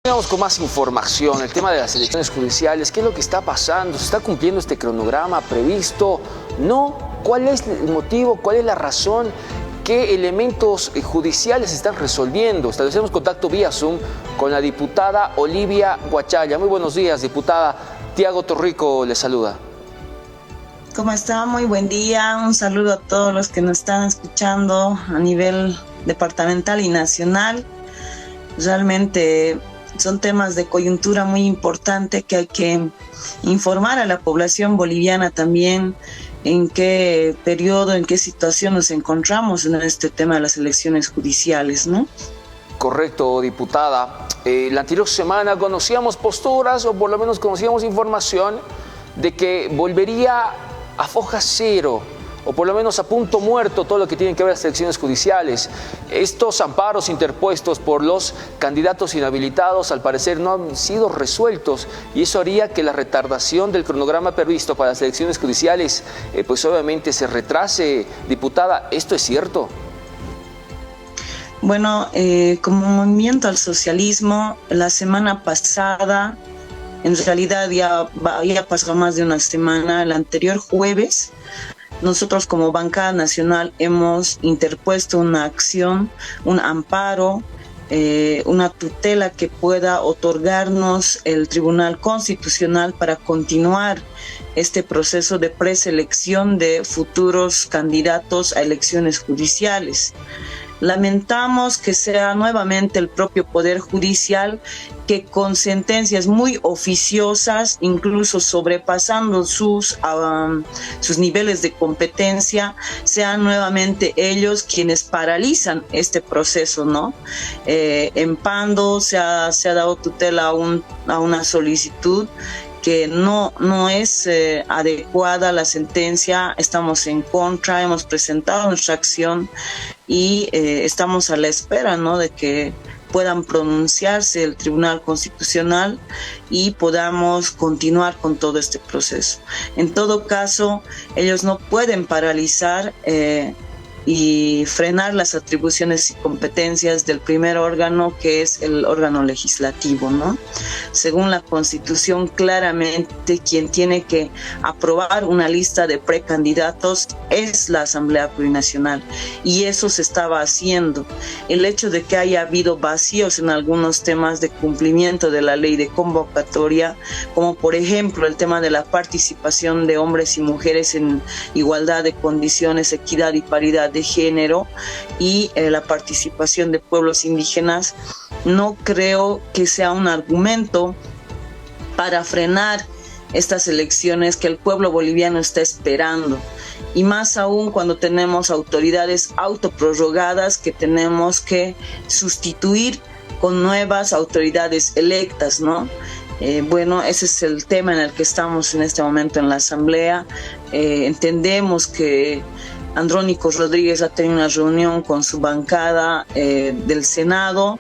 Vamos con más información, el tema de las elecciones judiciales. ¿Qué es lo que está pasando? ¿Se está cumpliendo este cronograma previsto? ¿No? ¿Cuál es el motivo? ¿Cuál es la razón? ¿Qué elementos judiciales se están resolviendo? Establecemos contacto vía Zoom con la diputada Olivia Huachalla. Muy buenos días, diputada. Tiago Torrico le saluda. ¿Cómo está? Muy buen día. Un saludo a todos los que nos están escuchando a nivel departamental y nacional. Realmente son temas de coyuntura muy importante que hay que informar a la población boliviana también en qué periodo, en qué situación nos encontramos en este tema de las elecciones judiciales, ¿no? Correcto, diputada. La anterior semana conocíamos posturas, o por lo menos conocíamos información de que volvería a foja cero, o por lo menos a punto muerto, todo lo que tiene que ver con las elecciones judiciales. Estos amparos interpuestos por los candidatos inhabilitados al parecer no han sido resueltos, y eso haría que la retardación del cronograma previsto para las elecciones judiciales pues obviamente se retrase. Diputada, ¿esto es cierto? Bueno, como movimiento al socialismo, la semana pasada, en realidad ya pasó más de una semana, el anterior jueves, nosotros como bancada nacional hemos interpuesto una acción, un amparo, una tutela que pueda otorgarnos el Tribunal Constitucional para continuar este proceso de preselección de futuros candidatos a elecciones judiciales. Lamentamos que sea nuevamente el propio Poder Judicial que con sentencias muy oficiosas, incluso sobrepasando sus niveles de competencia, sean nuevamente ellos quienes paralizan este proceso, ¿no? En Pando se ha dado tutela a una solicitud que no es adecuada la sentencia. Estamos en contra, hemos presentado nuestra acción y estamos a la espera, ¿no?, de que puedan pronunciarse el Tribunal Constitucional y podamos continuar con todo este proceso. En todo caso, ellos no pueden paralizar y frenar las atribuciones y competencias del primer órgano, que es el órgano legislativo, ¿no? Según la Constitución, claramente quien tiene que aprobar una lista de precandidatos es la Asamblea Plurinacional, y eso se estaba haciendo. El hecho de que haya habido vacíos en algunos temas de cumplimiento de la ley de convocatoria, como por ejemplo el tema de la participación de hombres y mujeres en igualdad de condiciones, equidad y paridad de género, y la participación de pueblos indígenas, no creo que sea un argumento para frenar estas elecciones que el pueblo boliviano está esperando, y más aún cuando tenemos autoridades autoprorrogadas que tenemos que sustituir con nuevas autoridades electas, ¿no? Bueno, ese es el tema en el que estamos en este momento en la Asamblea. Entendemos que Andrónico Rodríguez ha tenido una reunión con su bancada del Senado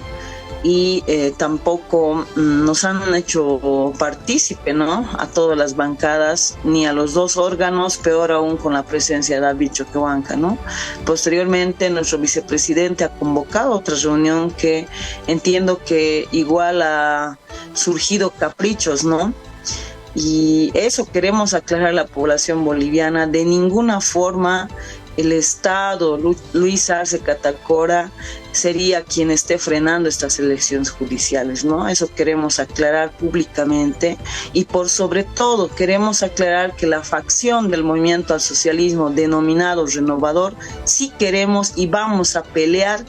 y tampoco nos han hecho partícipe, ¿no?, a todas las bancadas, ni a los dos órganos, peor aún con la presencia de David Choquehuanca, ¿no? Posteriormente, nuestro vicepresidente ha convocado otra reunión que entiendo que igual ha surgido caprichos, ¿no? Y eso queremos aclarar a la población boliviana. De ninguna forma el Estado, Luis Arce Catacora, sería quien esté frenando estas elecciones judiciales, ¿no? Eso queremos aclarar públicamente, y por sobre todo queremos aclarar que la facción del movimiento al socialismo denominado Renovador sí queremos y vamos a pelear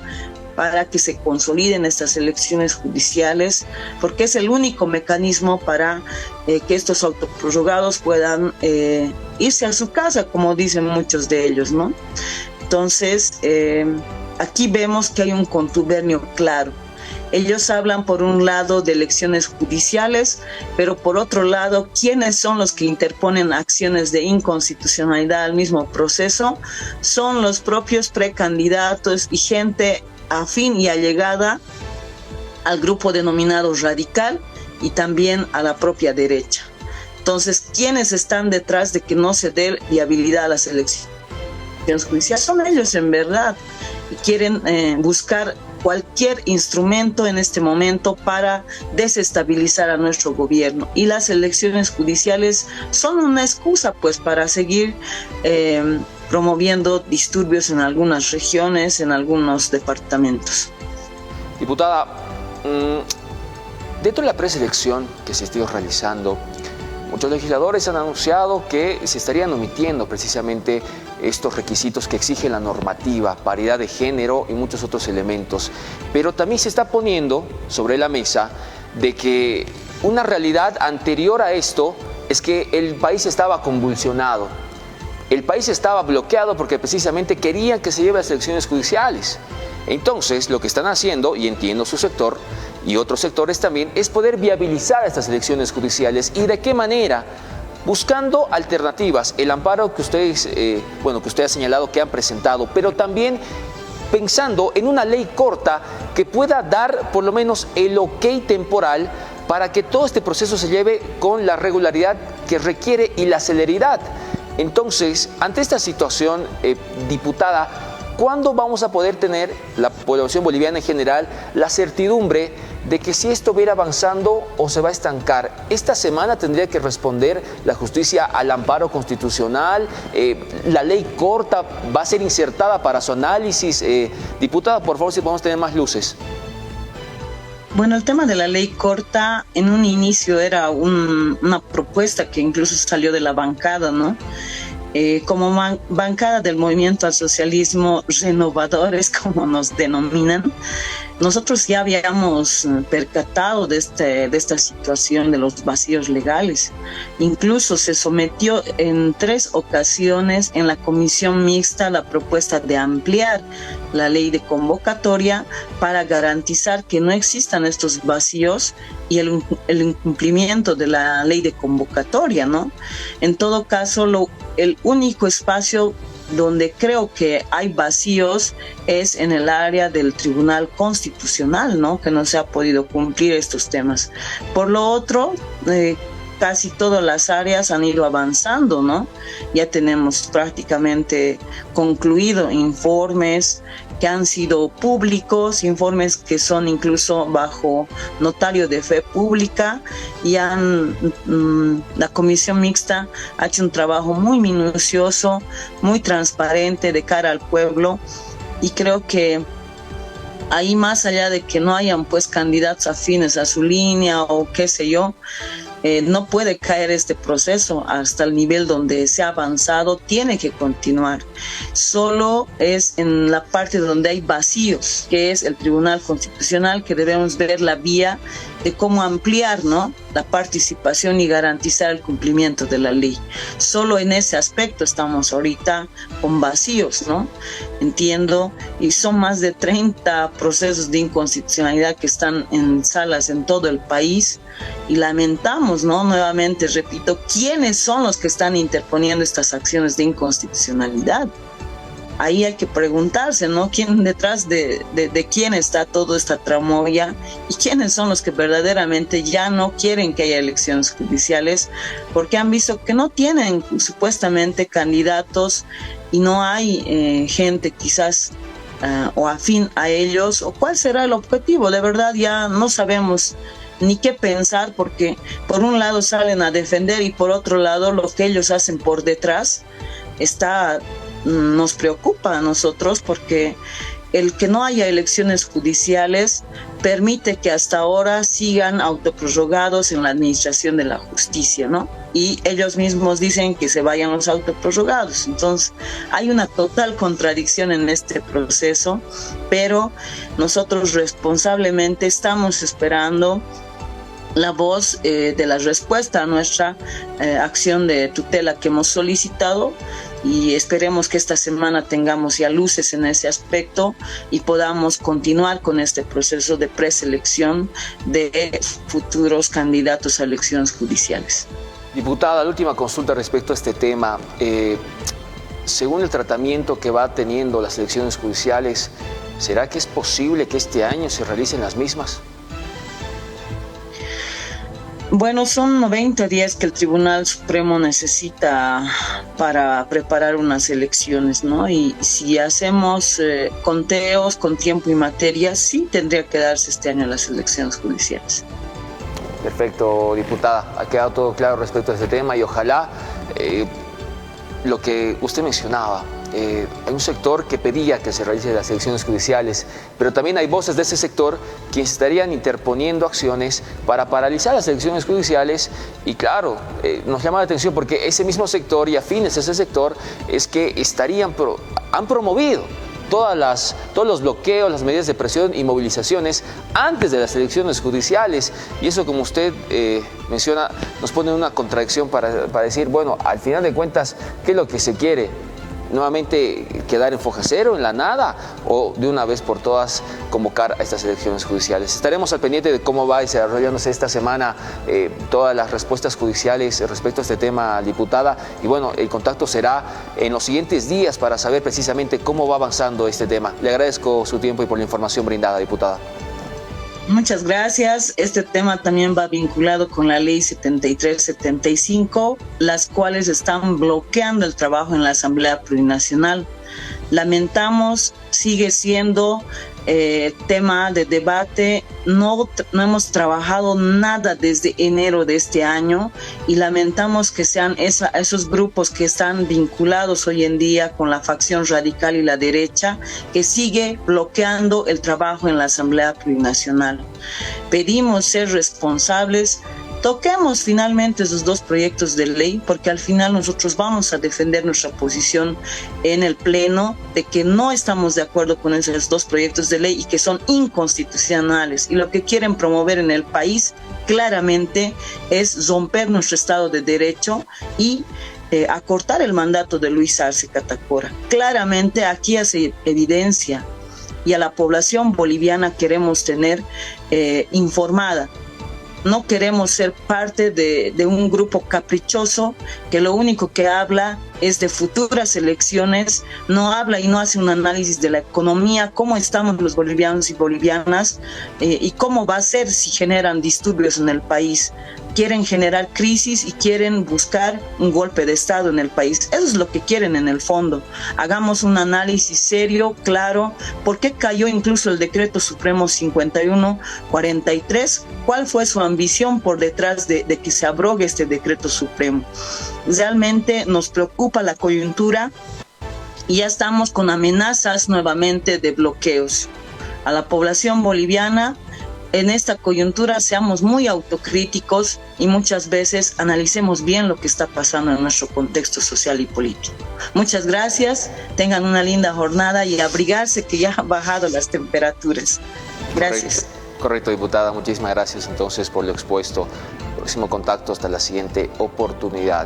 para que se consoliden estas elecciones judiciales, porque es el único mecanismo para que estos autoprorrogados puedan irse a su casa, como dicen muchos de ellos, ¿no? Entonces, aquí vemos que hay un contubernio claro. Ellos hablan por un lado de elecciones judiciales, pero por otro lado, ¿quiénes son los que interponen acciones de inconstitucionalidad al mismo proceso? Son los propios precandidatos y gente afín y allegada al grupo denominado radical y también a la propia derecha. Entonces, ¿quiénes están detrás de que no se dé viabilidad a las elecciones judiciales? Son ellos en verdad, y quieren buscar cualquier instrumento en este momento para desestabilizar a nuestro gobierno. Y las elecciones judiciales son una excusa pues para seguir promoviendo disturbios en algunas regiones, en algunos departamentos. Diputada, dentro de la preselección que se está realizando, muchos legisladores han anunciado que se estarían omitiendo precisamente estos requisitos que exige la normativa, paridad de género y muchos otros elementos. Pero también se está poniendo sobre la mesa de que una realidad anterior a esto es que el país estaba convulsionado. El país estaba bloqueado porque precisamente querían que se lleve las elecciones judiciales. Entonces, lo que están haciendo, y entiendo su sector, y otros sectores también, es poder viabilizar estas elecciones judiciales. ¿Y de qué manera? Buscando alternativas, el amparo que ustedes, que usted ha señalado que han presentado, pero también pensando en una ley corta que pueda dar por lo menos el ok temporal para que todo este proceso se lleve con la regularidad que requiere y la celeridad. Entonces, ante esta situación, diputada, ¿cuándo vamos a poder tener, la población boliviana en general, la certidumbre de que si esto va a ir avanzando o se va a estancar? ¿Esta semana tendría que responder la justicia al amparo constitucional? ¿La ley corta va a ser insertada para su análisis? Diputada, por favor, si podemos tener más luces. Bueno, el tema de la ley corta en un inicio era una propuesta que incluso salió de la bancada, ¿no? Como bancada del movimiento al socialismo renovadores, como nos denominan, nosotros ya habíamos percatado de esta situación de los vacíos legales. Incluso se sometió en 3 ocasiones en la comisión mixta la propuesta de ampliar la ley de convocatoria para garantizar que no existan estos vacíos y el incumplimiento de la ley de convocatoria, ¿no? En todo caso, el único espacio donde creo que hay vacíos es en el área del Tribunal Constitucional, ¿no? Que no se ha podido cumplir estos temas. Por lo otro, casi todas las áreas han ido avanzando, ¿no? Ya tenemos prácticamente concluido informes que han sido públicos, informes que son incluso bajo notario de fe pública, y la comisión mixta ha hecho un trabajo muy minucioso, muy transparente de cara al pueblo, y creo que ahí, más allá de que no hayan pues candidatos afines a su línea o qué sé yo, no puede caer este proceso hasta el nivel donde se ha avanzado, tiene que continuar. Solo es en la parte donde hay vacíos, que es el Tribunal Constitucional, que debemos ver la vía de cómo ampliar, ¿no?, la participación y garantizar el cumplimiento de la ley. Solo en ese aspecto estamos ahorita con vacíos, ¿no? Entiendo, y son más de 30 procesos de inconstitucionalidad que están en salas en todo el país, y lamentamos, ¿no?, nuevamente repito, quiénes son los que están interponiendo estas acciones de inconstitucionalidad. Ahí hay que preguntarse, ¿no?, quién detrás de quién está toda esta tramoya, y quiénes son los que verdaderamente ya no quieren que haya elecciones judiciales porque han visto que no tienen supuestamente candidatos y no hay gente quizás o afín a ellos, o cuál será el objetivo. De verdad ya no sabemos ni qué pensar, porque por un lado salen a defender y por otro lado lo que ellos hacen por detrás nos preocupa a nosotros, porque el que no haya elecciones judiciales permite que hasta ahora sigan autoprorrogados en la administración de la justicia, ¿no? Y ellos mismos dicen que se vayan los autoprorrogados. Entonces hay una total contradicción en este proceso, pero nosotros responsablemente estamos esperando la voz de la respuesta a nuestra acción de tutela que hemos solicitado, y esperemos que esta semana tengamos ya luces en ese aspecto y podamos continuar con este proceso de preselección de futuros candidatos a elecciones judiciales. Diputada, la última consulta respecto a este tema. Según el tratamiento que va teniendo las elecciones judiciales, ¿será que es posible que este año se realicen las mismas? Bueno, son 90 días que el Tribunal Supremo necesita para preparar unas elecciones, ¿no? Y si hacemos conteos con tiempo y materia, sí tendría que darse este año las elecciones judiciales. Perfecto, diputada. Ha quedado todo claro respecto a este tema y ojalá lo que usted mencionaba. Hay un sector que pedía que se realicen las elecciones judiciales, pero también hay voces de ese sector que estarían interponiendo acciones para paralizar las elecciones judiciales y claro, nos llama la atención porque ese mismo sector y afines a ese sector es que han promovido todos los bloqueos, las medidas de presión y movilizaciones antes de las elecciones judiciales y eso, como usted menciona, nos pone en una contradicción para decir, bueno, al final de cuentas, ¿qué es lo que se quiere? ¿Nuevamente quedar en foja cero, en la nada, o de una vez por todas convocar a estas elecciones judiciales? Estaremos al pendiente de cómo va desarrollándose esta semana todas las respuestas judiciales respecto a este tema, diputada, y bueno, el contacto será en los siguientes días para saber precisamente cómo va avanzando este tema. Le agradezco su tiempo y por la información brindada, diputada. Muchas gracias. Este tema también va vinculado con la ley 73-75, las cuales están bloqueando el trabajo en la Asamblea Plurinacional. Lamentamos, sigue siendo tema de debate. No hemos trabajado nada desde enero de este año y lamentamos que sean esos grupos que están vinculados hoy en día con la facción radical y la derecha que sigue bloqueando el trabajo en la Asamblea Plurinacional. Pedimos ser responsables. Toquemos finalmente esos dos proyectos de ley porque al final nosotros vamos a defender nuestra posición en el Pleno de que no estamos de acuerdo con esos dos proyectos de ley y que son inconstitucionales y lo que quieren promover en el país claramente es romper nuestro Estado de Derecho y acortar el mandato de Luis Arce Catacora. Claramente aquí hace evidencia y a la población boliviana queremos tener informada. No queremos ser parte de un grupo caprichoso que lo único que habla es de futuras elecciones, no habla y no hace un análisis de la economía, cómo estamos los bolivianos y bolivianas y cómo va a ser si generan disturbios en el país. Quieren generar crisis y quieren buscar un golpe de Estado en el país. Eso es lo que quieren en el fondo. Hagamos un análisis serio, claro. ¿Por qué cayó incluso el Decreto Supremo 5143? ¿Cuál fue su ambición por detrás de que se abrogue este Decreto Supremo? Realmente nos preocupa la coyuntura y ya estamos con amenazas nuevamente de bloqueos. A la población boliviana, en esta coyuntura seamos muy autocríticos y muchas veces analicemos bien lo que está pasando en nuestro contexto social y político. Muchas gracias, tengan una linda jornada y abrigarse que ya han bajado las temperaturas. Gracias. Correcto, diputada, muchísimas gracias entonces por lo expuesto. Próximo contacto hasta la siguiente oportunidad.